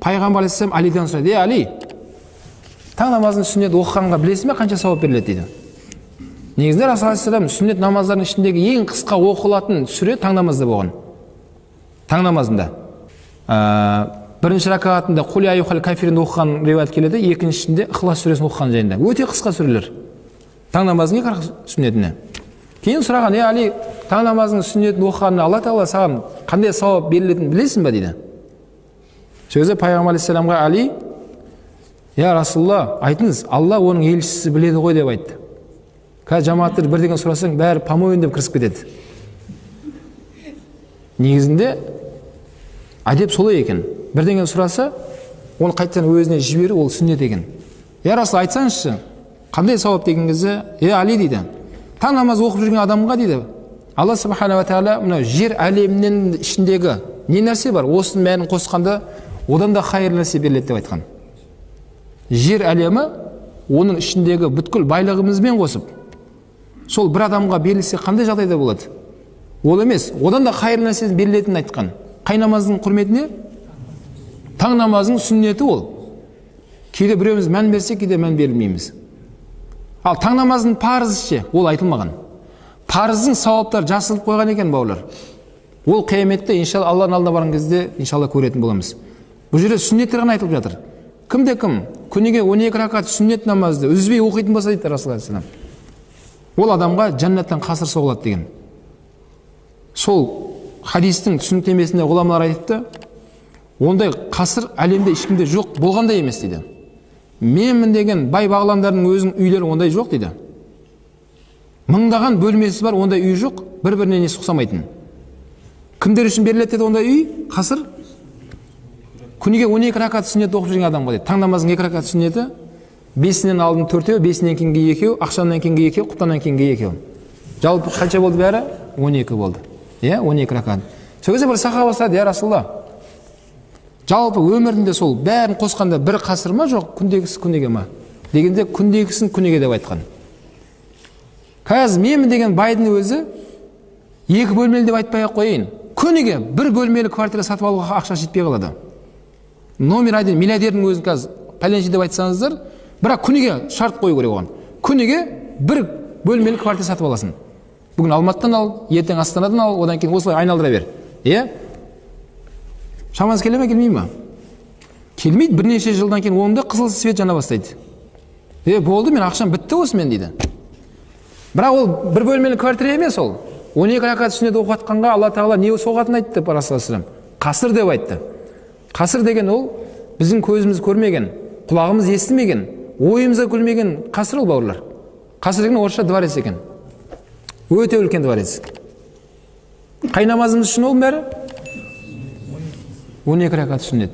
пайғамбар алейхиссалам Алиден сұрайды: Али, таң намазын сүннет оқығанға білесің бе қанша сауап беріледі дейді. Негізінде Расул алейхиссалам сүннет намаздарының ішіндегі ең қысқа оқылатын сүре таң намазда болған. Таң намазында бірінші ракағатында Құл я айюхал кафирунды оқыған риуаят келеді, екіншісінде Ихлас сүресін оқыған жайында. Өте қысқа сүрелер. Таң намазының 40 сүннетіне. Кейін сұраған: Али, таң намазының сүннетін оқығанда Алла Тағала саған қандай сауап берілетінін білесің бе дейді. Сол кезде пайғамбар алейхиссаламға Али: Я Расулалла, айтыңыз, Алла оның елшісі біледі ғой деп айтты. Қазір жамааттар бірдеңе сұрасаң, бәрі помойын деп кірісіп кетеді. Негізінде әдеп солай екен. Бірдеңе сұраса, оны қайтадан өзіне жіберу, ол сүннет екен. Я Расул, айтсаңызшы, қандай сауап деген кезде: Али дейді, таң намаз оқып жүрген адамға дейді, Алла субхана ва тағала мына жер әлемінің ішіндегі не нәрсе бар, осының бәрін қосқанда одан да хайырлы нәрсе беріледі деп айтқан. Жер әлемі оның ішіндегі бүткіл байлығымызбен қосып, сол бір адамға берілсе қандай жағдайда болады? Ол емес, одан да хайырлы нәрсе берілетінін айтқан. Қай намаздың құрметіне? Таң намазының сүннеті ол. Кейде біреуміз мән берсе, кейде мән берілмейміз. Ал таң намазының парызы ше, ол айтылмаған. Парыздың сауаптары жасылып қойған екен бауырлар. Ол қияметте иншалла Алланың алдына барған кезде иншалла көретін боламыз. Бұл жерде сүннеттер ғана айтылып жатыр. Кімде кім күніге 12 ракат сүннет намазды үзбей оқитын болса дейді Расул алейхиссалам, ол адамға жәннаттан қасыр соғылады деген. Сол хадистің түсініктемесінде ғұламалар айтыпты, ондай қасыр әлемде ешкімде жоқ, болғандай емес дейді. Менмін деген бай бағландардың өзінің үйлері ондай жоқ дейді. Мыңдаған бөлмесі бар, ондай үй жоқ, бір-біріне несі ұқсамайтын. Кімдер үшін беріледі деді ондай үй? Қасыр? Күніге 12 ракат сүннет оқып жүрген адамға дейді. Таң намазының 2 ракат сүннеті, 5-нен алдын 4-еу, 5-нен кейінгі 2-еу, ақшамнан кейінгі 2-еу, құптаннан кейінгі 2-еу. Жалпы қанша болды бәрі? 12 болды. 12 ракат. Сол кезде бір сахаба сұрады: Я Расулалла, жалпы өмірінде сол бәрін қосқанда бір қасыр ма жоқ, күндегісі күнеге ма? Дегенде күндегісін күнеге деп айтқан. Қазір менмін деген байдың өзі 2 бөлмелі деп айтпай ақ қояйын. Күніге 1 бөлмелі квартира сатып алуға ақша жетпей қалады. Номер 1 миллиардердің өзін қазір пәленше деп айтсаңыздар, бірақ күніге шарт қою керек оған. Күніге 1 бөлмелі квартира сатып аласың. Бүгін Алматыдан ал, ертең Астанадан ал, одан кейін осылай айналдыра бер. Шамасы келе ме, келмей ме? Келмейді, бірнеше жылдан кейін онда қызыл свет жана бастайды. Болды, мен ақшам бітті осымен дейді. Бірақ ол 1 бөлмелі квартира емес ол. 12 ракат сүннет оқып жатқанға Алла Тағала не соғатынын айтты Расул алейхиссалам. Қасыр деп айтты. Қасыр деген ол біздің көзіміз көрмеген, құлағымыз естімеген, ойымызға күлмеген қасыр ол бауырлар. Қасыр деген орысша дворец екен. Өте үлкен дворец. Қай намазымыз үшін ол бәрі? 12 ракат сүннет.